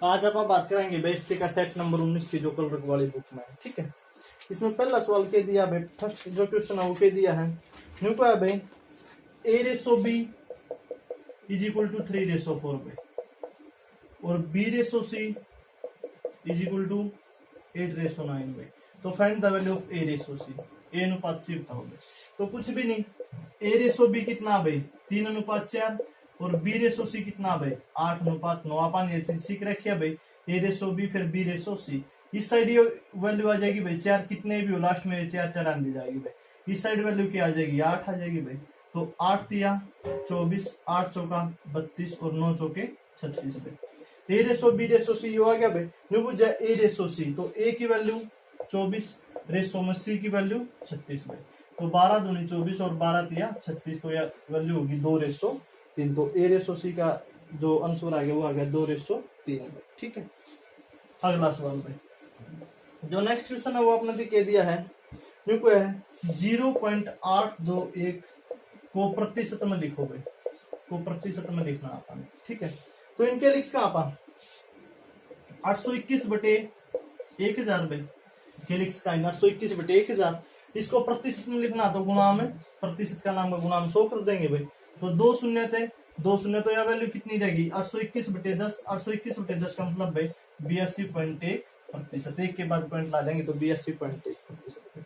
आज आप बात करेंगे बेसिक का सेट नंबर 19 की जो कल वाली बुक में है। ठीक है, इसमें पहला सवाल के दिया भाई, फर्स्ट जो क्वेश्चन है वो के दिया है न्यू को है भाई a/b इज इक्वल टू 3/4 भाई और b/c इज इक्वल टू 8/9 भाई। तो find the value of a/c, a अनुपात c बताओ भाई। तो कुछ भी नहीं, a/b कितना भाई 3:4 और b/c कितना भाई 8:9। अपन ये चीज सीख रखी है भाई, a/b फिर b/c। इस साइड ये वैल्यू आ जाएगी भाई 4, कितने भी हो लास्ट में 4 आने दी जाएगी भाई। इस साइड वैल्यू क्या आ जाएगी 8 आ जाएगी भाई। तो 8 तिया 24, 8 चौका 32 और 9 चौके 36 भाई। a/b/c ये आ गया भाई। न्यू पूछा a/c, तो a की वैल्यू 24 रेशो में c की वैल्यू 36 भाई। तो 12 दूनी 24 और 12 तिया 36, तो यह वैल्यू होगी 2/3। तो a/c का जो आंसर आ गया वो आ गया 2/3। ठीक है, अगला सवाल भाई जो नेक्स्ट क्वेश्चन है वो आपने कह दिया है देखो है 0.821 को प्रतिशत में लिखो भाई, को प्रतिशत में लिखना अपन। ठीक है, तो इनके लिख का अपन 821 बटे 1000 भाई के लिख का 821 बटे 1000। इसको प्रतिशत में लिखना तो गुणा में, प्रतिशत का नाम का गुणा में 100 कर देंगे भाई। तो 2 शून्य थे, 2 शून्य, तो यह वैल्यू कितनी रहेगी 821 बटे 10। 821 बटे 10 का मतलब भाई 82.1%। एक के बाद पॉइंट ला देंगे तो 82.1%।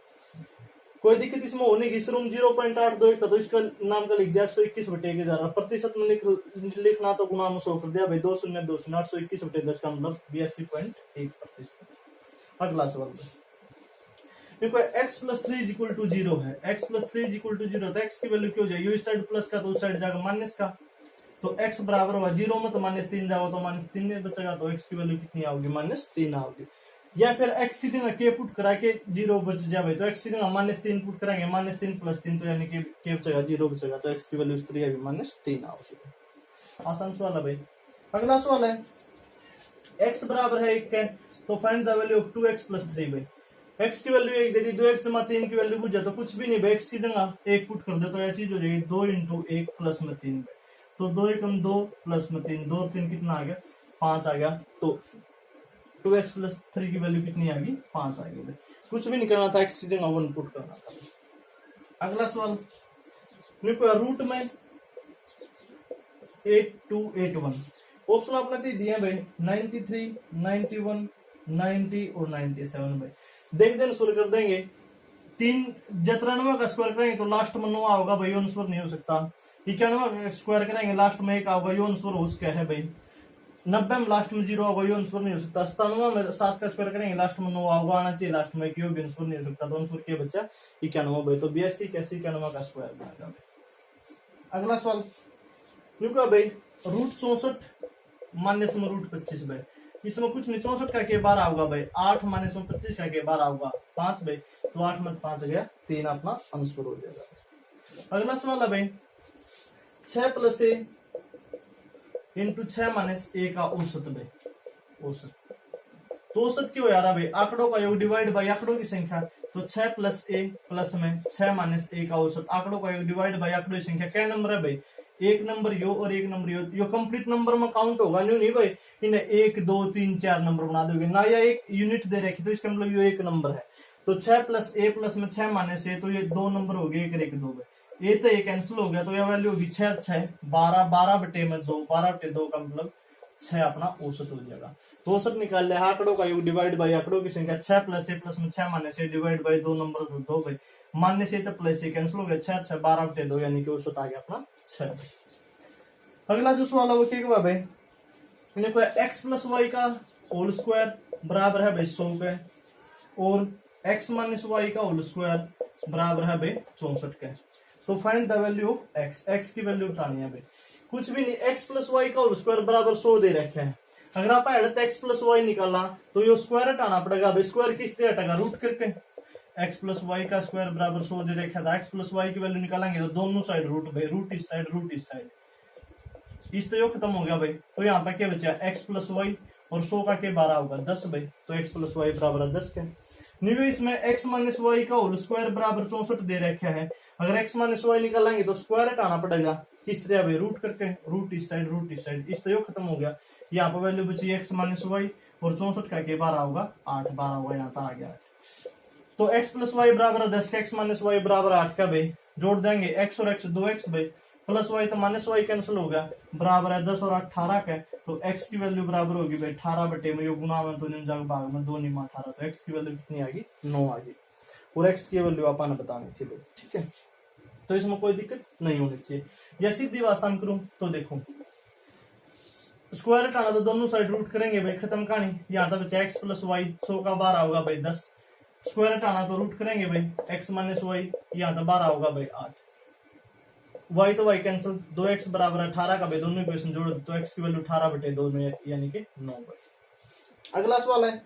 कोई दिक्कत इसमें होने की, सिर्फ 0.821 था तो इसका नाम का लिख दिया 821 बटे 1000। प्रतिशत में लिखना तो गुणा में 100 कर दिया भाई। 2 शून्य 2 शून्य, 821 बटे 10 का मतलब 82.1%। अगला सवाल देखो x + 3 = 0 है। x + 3 = 0, तो x की वैल्यू क्या हो जाएगी, इस साइड प्लस का तो उस साइड जाएगा माइनस का। तो x बराबर होगा 0 में, तो -3 जाओ तो -3 में बचेगा। तो x की वैल्यू कितनी आओगी -3 आओगी। या फिर x की जगह k पुट करा के 0 बच जाए तो x की जगह -3 पुट कराएंगे, -3 + 3 तो यानी कि k बचेगा 0 बचेगा। तो x की वैल्यू 3 आएगी -3 आओगी। आसान सवाल है भाई। अगला सवाल है x बराबर है 1 के, तो find the value of 2x + 3 भाई। x की वैल्यू 1 दे दी, 2x = 3 की वैल्यू पूछा तो कुछ भी नहीं भाई, x की जगह 1 पुट कर दे तो यह चीज हो जाएगी 2 × 1 + 3। तो 2 × 2 + 3, 2 3 कितना आ गया 5 आ गया। तो 2x + 3 की वैल्यू कितनी आ गई 5 आ गई भाई। कुछ भी नहीं करना था, x की जगह 1 पुट करना था। अगला सवाल देखो रूट में 8281 ऑप्शन आपने दिए हैं भाई 93, 91, 90 और 97 भाई। देख देन शुरू कर देंगे। 93 का स्क्वायर करेंगे तो लास्ट में 9 होगा भाई, आंसर नहीं हो सकता। 91 का स्क्वायर करेंगे लास्ट में 1 होगा, आंसर हो उसका है भाई। 90 में लास्ट में 0 होगा, आंसर नहीं हो सकता। 97 में 7 का स्क्वायर करेंगे लास्ट में 9 होगा, आना चाहिए लास्ट में, क्यों भी आंसर नहीं हो सकता। तो आंसर क्या बचा 91 भाई। तो 82 कैसे 91 का स्क्वायर बनेगा। अगला सवाल रुको भाई, √64 माइनस में √25 भाई। इसमें कुछ नहीं, 64 का के 12 होगा भाई, 8 माइनस में 25 का के 12 होगा 5 भाई। तो 8 में 5 गया 3, अपना आंसर हो जाएगा। अगला सवाल है भाई 6 + a × 6 - a का औसत भाई। औसत तो औसत क्यों यार भाई, आंकड़ों का योग डिवाइड बाई आंकड़ों की संख्या। तो 6 + a प्लस में 6 - a का औसत, आंकड़ों का योग डिवाइड बाई आंकड़ों की संख्या। क्या नंबर है भाई, एक नंबर यो और एक नंबर यो कंप्लीट नंबर में काउंट होगा नहीं भाई। इन्हें 1 2 3 4 नंबर बना दोगे ना, या एक यूनिट दे रखी तो इसका मतलब यो एक नंबर है। तो 6 + a प्लस में 6 - a, तो ये 2 नंबर हो गए, 1 और 1 2 भाई। a तो ये कैंसिल हो गया, तो यह वैल्यू होगी 6 6 12, 12 बटे में 2, 12 बटे 2 का मतलब 6 अपना औसत हो जाएगा। तो औसत निकाल लिया, आंकड़ों का योग डिवाइड बाई आंकड़ों की संख्या। 6 + a प्लस में 6 - a डिवाइड बाई 2 नंबर 2 भाई, मान्य से तो प्लस से कैंसिल हो गया, 6 6 12 बटे 2 यानी कि औसत आ गया अपना 6। अगला जो सवाल है वो क्या भाई, देखो x + y का होल स्क्वायर बराबर है भाई 100 के, और x - y का होल स्क्वायर बराबर है भाई 64 के। तो find the value of x, x की वैल्यू बतानी है भाई। कुछ भी नहीं, x + y का होल स्क्वायर बराबर 100 दे रखे हैं। अगर आप हटते x + y निकालना तो ये स्क्वायर हटाना पड़ेगा भाई। स्क्वायर किस लिए हटेगा, रूट करके। x + y का स्क्वायर बराबर 100 दे रखा था, x + y की वैल्यू निकालेंगे तो दोनों साइड रूट भाई, रूट इस साइड रूट इस साइड, इस तो यो खत्म हो गया भाई। तो यहाँ पे क्या बचा x + y और 100 का के 12 होगा 10 भाई। तो x + y बराबर है 10 के। न्यू इसमें x - y का होल स्क्वायर बराबर 64 दे रखा है। अगर x - y निकालेंगे तो स्क्वायर हटाना पड़ेगा। किस तरह भाई, रूट करके, रूट इस साइड इस तरह खत्म हो गया। यहाँ पर वैल्यू बची x माइनस वाई, और 64 का के 12 होगा 8, 12 होगा यहाँ पर आ गया। तो x प्लस वाई बराबर 10 का, x माइनस वाई बराबर 8 का भाई, जोड़ देंगे x और x 2x भाई, प्लस वाई तो माइनस वाई कैंसिल हो गया, बराबर है 10 और 18 का। तो x की वैल्यू बराबर होगी भाई 18 बटे में, गुना में 2 जाग भाग में 2 निमा 18, तो x की वैल्यू कितनी आ गई, 9 आ गई। और x की वैल्यू अपन बतानी थी भाई, ठीक है। तो इसमें कोई दिक्कत नहीं होनी चाहिए। या सीधी बात आसान करूं तो देखो, स्क्वायर हटाना तो दोनों साइड रूट करेंगे भाई, खत्म कहानी। यहाँ तक बचा x प्लस वाई, 100 का 12 होगा भाई 10, स्क्वायर हटाना तो रूट करेंगे भाई, x माइनस वाई, यहाँ तक 12 होगा भाई 8, y तो y कैंसिल, 2x बराबर 18 का भाई, दोनों इक्वेशन जोड़ तो x की वैल्यू 18 बटे 2 में यानी कि 9 भाई। अगला सवाल है,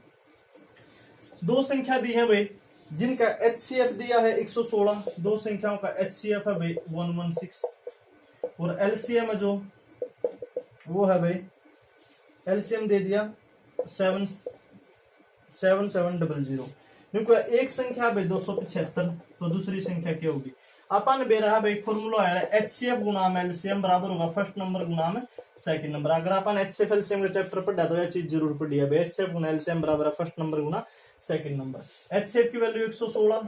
दो संख्या दी है भाई जिनका HCF दिया है 116, दो संख्याओं का HCF है भाई 116, और LCM है जो वो है भाई, LCM दे दिया 7700। क्योंकि एक संख्या भाई 275, तो दूसरी संख्या क्या होगी, अपन बे रहा भाई फॉर्मूला है HCF गुना में LCM बराबर होगा फर्स्ट नंबर गुना में सेकंड नंबर। अगर अपन HCF LCM का चैप्टर पढ़ा तो यह चीज जरूर पढ़ी है भाई, HCF गुना LCM बराबर है फर्स्ट नंबर गुना सेकंड नंबर। HCF की वैल्यू 116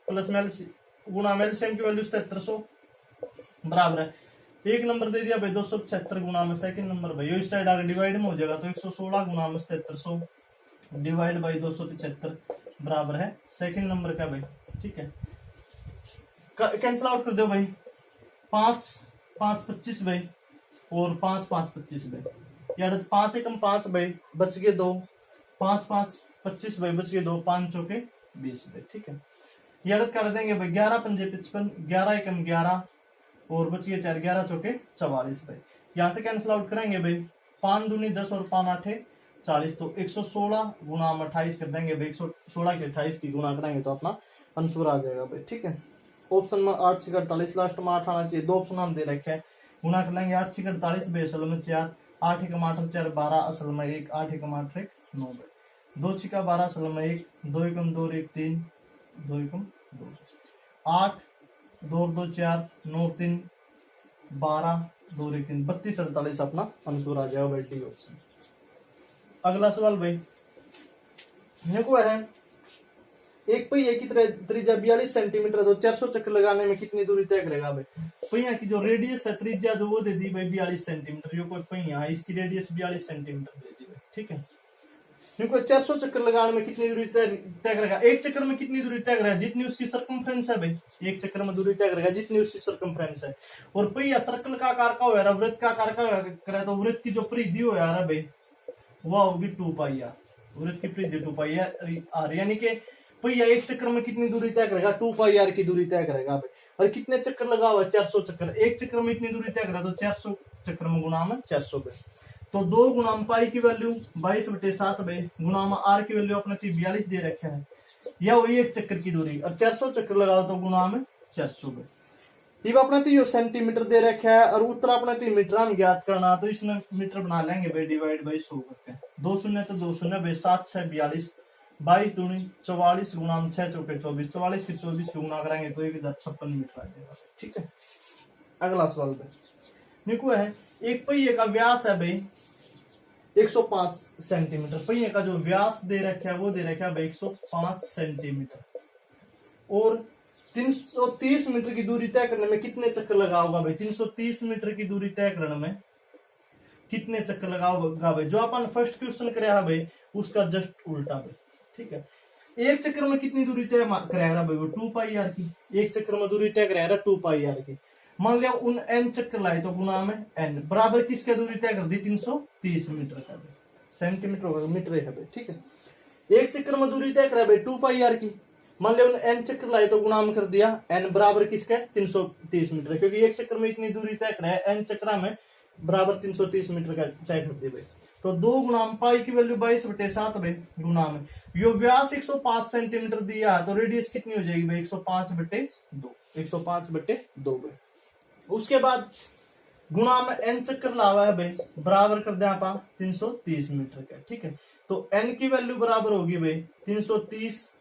प्लस में गुना में LCM की वैल्यू 7700 बराबर है, एक नंबर दे दिया भाई 275 गुना में सेकंड नंबर भाई, इस साइड आगे डिवाइड में हो जाएगा, तो 116 गुना में 7700 डिवाइड बाई 275 बराबर है सेकंड नंबर का भाई, ठीक है। कैंसिल आउट कर दो भाई, 5 5 25 भाई, और 5 5 25 भाई, यार 5 एकम 5 भाई, बच गए 2, 5 5 25 भाई, बच गए 2, 5 चौके 20 भाई, ठीक है। यार कर देंगे भाई 11 पंजे 55, 11 एकम 11, और बच गए 4, 11 चौके 44 भाई। यहाँ तक कैंसिल आउट करेंगे भाई, 5 दूनी 10 और 5 8 40, तो 116 गुना 28 कर देंगे भाई, 116 के 28 की गुना करेंगे तो अपना आंसर आ जाएगा भाई, ठीक है। ऑप्शन में 8 से 48, लास्ट में 8 आना चाहिए, दो ऑप्शन हम दे रखे हैं, गुना कर लेंगे 8 से 48 भाई, असल में 4, 8 एकम 8 4 12, असल में 1, 8 एकम 8 1 9 भाई, 2 छिका 12 असल में 1, 2 एकम 2 1 3, 2 एकम 2, 8 2 2 4 9 3 12 2 1 3, 32 48 अपना आंसर आ जाएगा भाई, डी ऑप्शन। अगला सवाल भाई, देखो है एक पहिए की त्रिज्या 42 सेंटीमीटर, तो 400 चक्कर लगाने में कितनी दूरी तय करेगा भाई। पहिया की जो रेडियस है त्रिज्या जो वो दे दी भाई 42 सेंटीमीटर, ये कोई पहिया है इसकी रेडियस 42 सेंटीमीटर दे दी भाई, ठीक है। क्योंकि 400 चक्कर लगाने में कितनी दूरी तय करेगा, एक चक्कर में कितनी दूरी तय करेगा, जितनी उसकी सरकमफ्रेंस है भाई, एक चक्कर में दूरी तय करेगा जितनी उसकी सरकमफ्रेंस है। और पहिया सर्कल का आकार का हो रहा है, वृत्त का आकार का करे, तो वृत्त की जो परिधि हो यार भाई वह होगी 2 पाई आर, वृत्त की परिधि 2 पाई आर, यानी कि पहिया एक चक्कर में कितनी दूरी तय करेगा, 2 पाई आर की दूरी तय करेगा भाई। और कितने चक्कर लगा हुआ है, 400 चक्कर, एक चक्कर में इतनी दूरी तय करेगा, तो 400 चक्कर में गुना में 400 भाई, तो 2 गुना पाई की वैल्यू 22/7 भाई, गुना में आर की वैल्यू अपने 42 दे रखा है, या वही एक चक्कर की दूरी, और 400 चक्कर लगाओ तो गुना में 400 भाई। ये अपने तो सेंटीमीटर दे रखा है, और उत्तर अपने तो मीटर हम ज्ञात करना, तो इसमें मीटर बना लेंगे भाई, डिवाइड बाई 100 करके, 2 शून्य तो 2 शून्य भाई, 7 6 42, 22 दूनी 44 गुना 6 चौके 24, 44 की 24 की गुना कराएंगे तो 1056 मीटर आ जाएगा, ठीक है। अगला सवाल भाई देखो है, एक पहिए का व्यास है भाई 105 सेंटीमीटर, पहिए का जो व्यास दे रखा है वो दे रखा है भाई 105 सेंटीमीटर, और 330 मीटर की दूरी तय करने में कितने चक्कर लगा होगा भाई, 330 मीटर की दूरी तय करने में कितने चक्कर लगा होगा भाई। जो अपन फर्स्ट क्वेश्चन कराया भाई उसका जस्ट उल्टा भाई, ठीक है। एक चक्कर में कितनी दूरी तय कराएगा भाई, वो 2 पाई आर की, एक चक्कर में दूरी तय कराएगा 2 पाई आर की। मान लिया उन n चक्कर लाए तो गुना में n बराबर किसका दूरी तय कर दी, 330 मीटर का भाई, सेंटीमीटर होगा मीटर है भाई, ठीक है। एक चक्कर में दूरी तय करा भाई 2 पाई आर की, मान लिया उन n चक्कर लाए तो गुना में कर दिया n बराबर किसका 330 मीटर, क्योंकि एक चक्कर में इतनी दूरी तय करा है, n चक्कर में बराबर 330 मीटर का तय कर दिया भाई। तो 2 गुना पाई की वैल्यू 22/7 भाई, गुना में यो व्यास 105 सेंटीमीटर दिया, तो रेडियस कितनी हो जाएगी भाई 105/2, 105/2 भाई। उसके बाद गुना में n चक्कर लावा है भाई, बराबर कर दिया आप 330 मीटर का, ठीक है। तो n की वैल्यू बराबर होगी भाई 330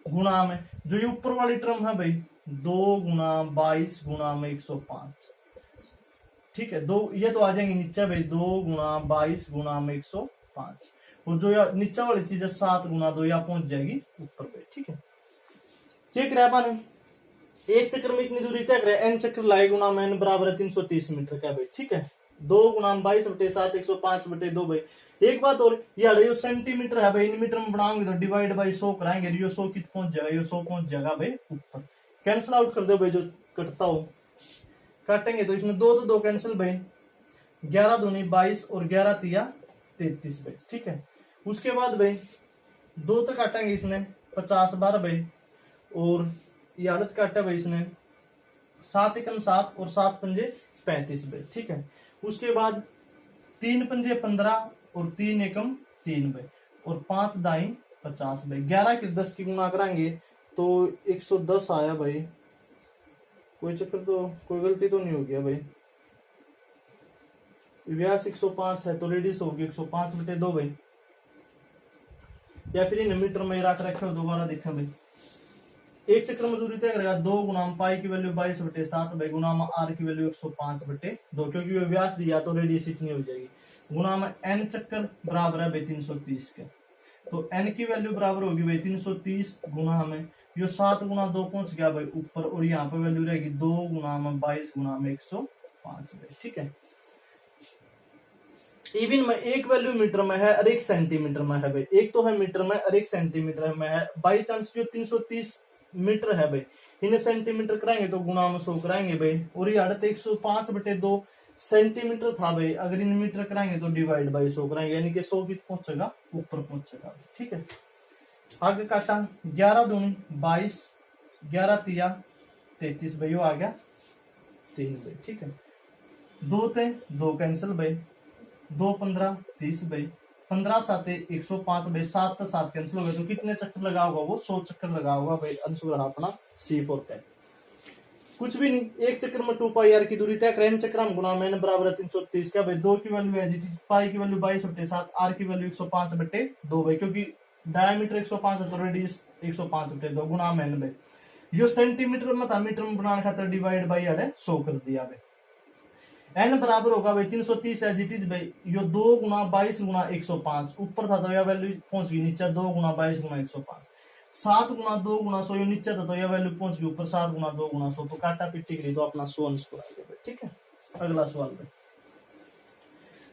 गुना में जो ये ऊपर वाली टर्म है भाई 2 गुना 22 गुना में 105, ठीक है, दो ये तो आ जाएंगे नीचे भाई, 2 गुणा 22 गुणा में 105, और जो या नीचे वाली चीज है 7 गुणा 2 या पहुंच जाएगी ऊपर पे। ठीक है, ये कराया पाने एक चक्र में इतनी दूरी तय करे, n चक्र लाए गुणा में n बराबर है 330 मीटर का भाई। ठीक है, 2 गुणा 22/7 105/2 भाई। एक बात और, ये सेंटीमीटर है भाई, इन मीटर में बनाएंगे तो डिवाइड बाई 100 कराएंगे, ये 100 कित पहुंच जाएगा, ये 100 पहुंच जाएगा भाई ऊपर। कैंसिल आउट कर दो भाई, जो कटता हो काटेंगे तो इसमें 2 तो 2 कैंसिल भाई, 11 दूनी 22 और 11 तिया 33 भाई। ठीक है, उसके बाद भाई 2 तो काटेंगे इसने 50 12 भाई, और ये आदत काटा भाई इसने 7 एकम 7 और 7 पंजे 35 भाई। ठीक है, उसके बाद 3 पंजे 15 और 3 एकम 3 भाई, और 5 दाई 50 भाई। 11 के 10 की गुणा कराएंगे तो 110 आया भाई। कोई चक्कर तो, कोई गलती तो नहीं हो गया भाई। व्यास 105 है तो रेडियस होगी 105/2 भाई, या फिर इन मीटर में रख रखे हो, दोबारा देखा भाई। एक चक्र में दूरी तय करेगा 2 गुना पाई की वैल्यू 22/7 भाई, गुना में आर की वैल्यू 105/2, क्योंकि वो व्यास दिया तो रेडियस इतनी हो जाएगी, गुना में एन चक्कर बराबर है भाई 330 के, तो एन की वैल्यू बराबर होगी भाई 330 गुना हमें ये 7 गुना 2 पहुंच गया भाई ऊपर, और यहाँ पे वैल्यू रहेगी 2 गुना में 22 गुना में 105 भाई। ठीक है, इवन में एक वैल्यू मीटर में है और एक सेंटीमीटर में है भाई, एक तो है मीटर में और एक सेंटीमीटर में है। बाई चांस जो 330 मीटर है भाई, इन्हें सेंटीमीटर कराएंगे तो गुना में 100 कराएंगे भाई, और ये आड़त 105/2 सेंटीमीटर था भाई, अगर इन मीटर कराएंगे तो डिवाइड बाई 100 कराएंगे, यानी कि 100 की पहुंचेगा ऊपर पहुंचेगा। ठीक है, आगे काटा 11 दूनी 22 11 तिया 33 भाई, आ गया 3 भाई। ठीक है, 2 थे 2 कैंसिल भाई, 2 15 30 भाई, 15 7 105 भाई, 7 तो 7 कैंसिल हो गए, तो कितने चक्कर लगा होगा वो 100 चक्कर लगा होगा भाई। आंसर रहा अपना C4 का। कुछ भी नहीं, एक चक्कर में 2 पाई आर की दूरी तय करें, चक्र में गुना में बराबर है 330 का भाई। 2 की वैल्यू है, पाई की वैल्यू 22/7, आर की वैल्यू 105/2 भाई, क्योंकि डायमीटर 105 है तो रेडियस 105/2 गुना में भाई। जो सेंटीमीटर में था, मीटर में बनाने खातर डिवाइड बाई 100 कर दिया भाई। एन बराबर होगा भाई 330 है जीटीज भाई, यो 2 गुना 22 गुना 105, ऊपर था तो यह वैल्यू पहुंच गई नीचे 2 गुना 22 गुना 105, 7 गुना 2 गुना 100 यो नीचे था तो यह वैल्यू पहुंच गई ऊपर 7 गुना 2 गुना 100, तो काटा पिट्टी करी तो अपना 100 आंसर आ गया भाई। ठीक है, अगला सवाल भाई,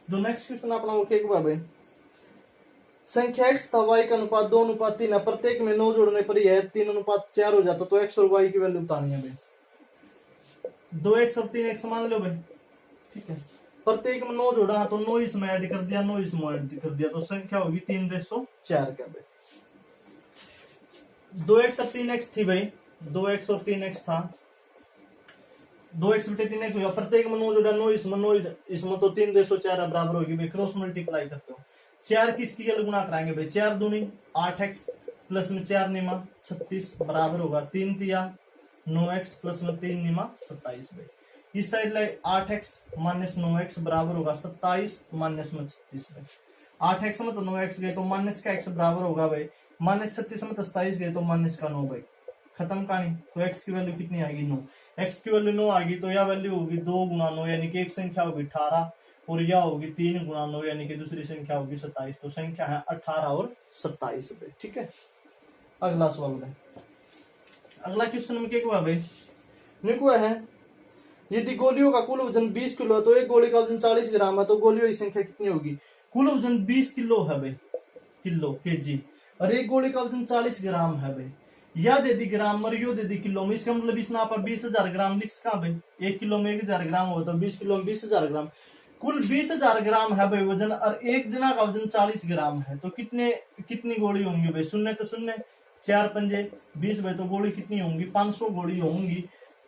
जो नेक्स्ट क्वेश्चन अपना वो क्या हुआ भाई, संख्या x तथा y का अनुपात 2:3 है, प्रत्येक में 9 जोड़ने पर यह 3:4 हो जाता, तो x और y की वैल्यू बतानी है भाई। 2x और 3x मान लो भाई। ठीक है, प्रत्येक में 9 जोड़ा तो 9 इसमें ऐड कर दिया, 9 इसमें ऐड कर दिया, तो संख्या होगी 3/4 का भाई। 2x और 3x थी भाई, 2x और 3x था, 2x/3x होगा, प्रत्येक में 9 जोड़ा, 9 इसमें तो 3/4 बराबर होगी भाई। क्रॉस मल्टीप्लाई करते हो, 4 किसकी गुणा कराएंगे भाई, 4 दूनी 8x प्लस में 4 निमा 36 बराबर होगा 3 तिया 9x प्लस में 3 निमा 27 भाई। इस साइड लाए 8x माइनस 9x बराबर होगा 27 माइनस में 36 भाई। 8x में तो 9x गए तो माइनस का x बराबर होगा भाई, माइनस 36 में तो 27 गए तो माइनस का 9 भाई। खत्म कहानी, तो x की वैल्यू कितनी आएगी 9, x की वैल्यू 9 आएगी तो यह वैल्यू होगी 2 गुना 9, यानी कि एक संख्या होगी 18 और यह होगी 3 गुना 9, यानी कि दूसरी संख्या होगी 27, तो संख्या है 18 और 27 भाई। ठीक है, अगला सवाल भाई, अगला क्वेश्चन में क्या हुआ भाई, निकुआ है यदि गोलियों का कुल वजन 20 किलो है तो एक गोली का वजन 40 ग्राम है, तो गोलियों की संख्या कितनी होगी। कुल वजन 20 किलो है भाई, किलो केजी, और एक गोली का वजन 40 ग्राम है भाई। या दे दी ग्राम और यो दे दी किलो में, इसका मतलब इस पर 20,000 ग्राम लिख सका भाई। 1 किलो में 1,000 ग्राम हो तो 20 किलो में 20,000 ग्राम, कुल 20,000 ग्राम है भाई वजन, और एक जना का वजन 40 ग्राम है, तो कितनी गोली होंगी भाई। शून्य तो शून्य, 4 पंजे 20 भाई, तो गोली कितनी होंगी 500 गोली होंगी,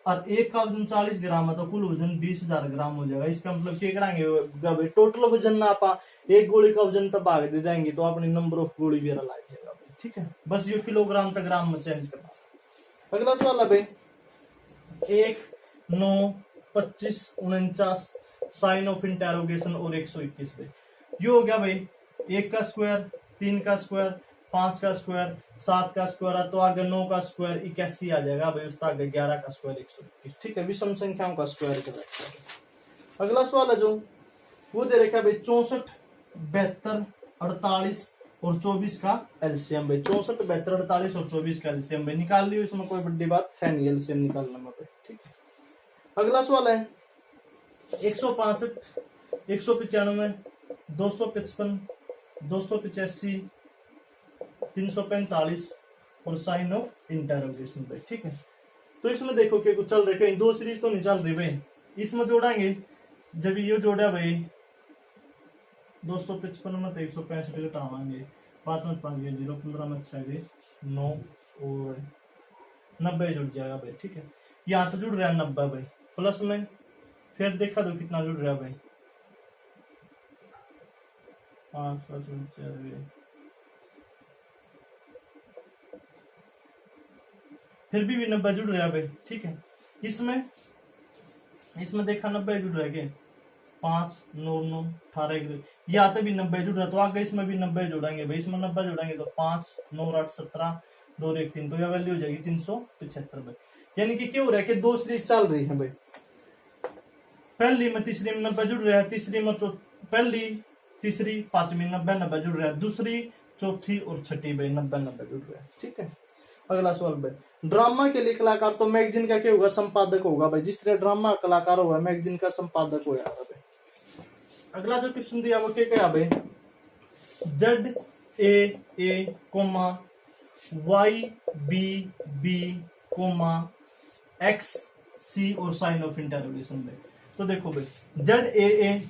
और एक का वजन 40 ग्राम है तो कुल वजन 20,000 ग्राम हो जाएगा। इसका मतलब क्या कराएंगे, टोटल वजन ना आप एक गोली का वजन तब भाग दे देंगे तो अपनी नंबर ऑफ गोली भी ला जाएगा। ठीक है, बस ये किलोग्राम तक ग्राम में चेंज करना। अगला सवाल है भाई, 1 9 25 49 साइन ऑफ इंटेरोगेशन और 121 भाई। ये हो गया भाई 1 का स्क्वायर, 3 का स्क्वायर, 5 का स्क्वायर, 7 का स्क्वायर है तो आगे 9 का स्क्वायर 81 आ जाएगा भाई, उसका आगे 11 का स्क्वायर 121। ठीक है, विषम संख्याओं का स्क्वायर कर रखा है। अगला सवाल है जो वो दे रखा है भाई 64, 72, 48 और 24 का एलसीएम भाई। 64, 72, 48 और 24 का एलसीएम भाई निकाल लियो, इसमें कोई बड़ी बात है नहीं एलसीएम निकालने में भाई, ठीक है। अगला सवाल है 165, 195, 255, 285, 345 और साइन ऑफ इंटरोगेशन भाई, ठीक है। तो इसमें देखो कि कुछ चल रहे, कहीं दो सीरीज तो नहीं चल रही भाई, इसमें जोड़ेंगे जब ये जोड़ा भाई 255 में 165 घटावांगे, 5 में 5 गए 0, 15 में 6 गए 9 और 90 जुड़ जाएगा भाई, ठीक है। यहाँ तो जुड़ रहा है 90 भाई, प्लस में फिर देखा दो कितना जुड़ रहा है भाई, 5 5 4 फिर भी 90 जुड़ रहा है भाई, ठीक है। इसमें देखा 90 जुड़ रहा है, 5 9 9 18 ये आते भी 90 जुड़ रहा है, तो आगे इसमें भी 90 जोड़ेंगे भाई, इसमें 90 जोड़ेंगे तो 5 9 8 17 2 1 3, तो यह वैल्यू हो जाएगी 375 भाई। यानी कि क्या हो रहा है कि दो सीरीज चल रही है भाई, पहली में तीसरी में 90 जुड़ रहा है, तीसरी में पहली तीसरी पांचवी 90 90 जुड़ रहा है, दूसरी चौथी और छठी भाई 90 90 जुड़ रहा है, ठीक है। अगला सवाल भाई, ड्रामा के लिए कलाकार तो मैगजीन का क्या होगा, संपादक होगा भाई, जिस तरह ड्रामा कलाकार होगा मैगजीन का संपादक होगा भाई। अगला जो क्वेश्चन दिया वो क्या क्या भाई, ZAA, YBB, XC और साइन ऑफ इंटरोगेशन भाई। तो देखो भाई ZAA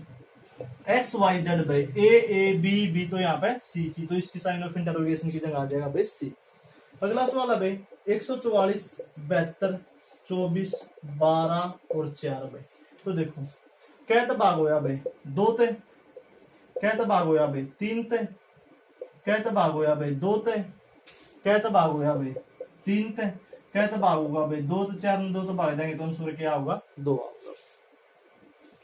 XYZ भाई, AABB तो यहाँ पे CC, तो इसकी साइन ऑफ इंटरोगेशन की जगह आ जाएगा भाई C। अगला सवाल है भाई 144, 72, 24, 12 और 4 भाई। तो देखो कैत भाग होया भाई 2 ते, कैत भाग होया भाई 3 ते, कैत भाग होया भाई 2 ते, कैत भाग होया भाई 3 ते, कैत भाग होगा भाई 2 तो 4 में 2 तो भाग देंगे तो आंसर क्या होगा 2 होगा।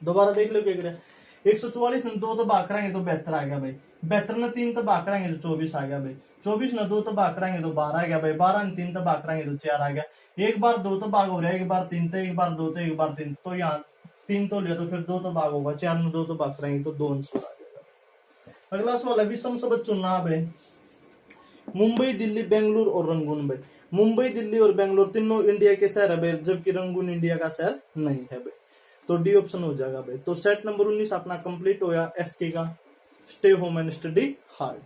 दोबारा देख लो क्या करें, 144 में 2 तो भाग करेंगे तो 72 आ गया भाई, 72 में 3 तो भाग करेंगे तो 24 आ गया भाई, 24 में 2 तो भाग करेंगे तो 12 आ गया भाई, 12 में 3 तो भाग करेंगे तो 4 आ गया, एक बार 2 तो भाग हो रहा है, एक बार 3 तो, एक बार 2 तो, एक बार 3 तो, यहाँ 3 तो लिया तो फिर 2 तो भाग होगा, 4 में 2 तो भाग करेंगे तो 2 आंसर आ जाएगा। अगला सवाल है विषम शब्द चुनना है, मुंबई, दिल्ली, बेंगलुरु और रंगून भाई। मुंबई, दिल्ली और बेंगलुरु तीनों इंडिया के शहर है भाई, जबकि रंगून इंडिया का शहर नहीं है भाई, तो डी ऑप्शन हो जाएगा भाई। तो सेट नंबर 19 अपना कंप्लीट होया एसके का, stay home and study hard.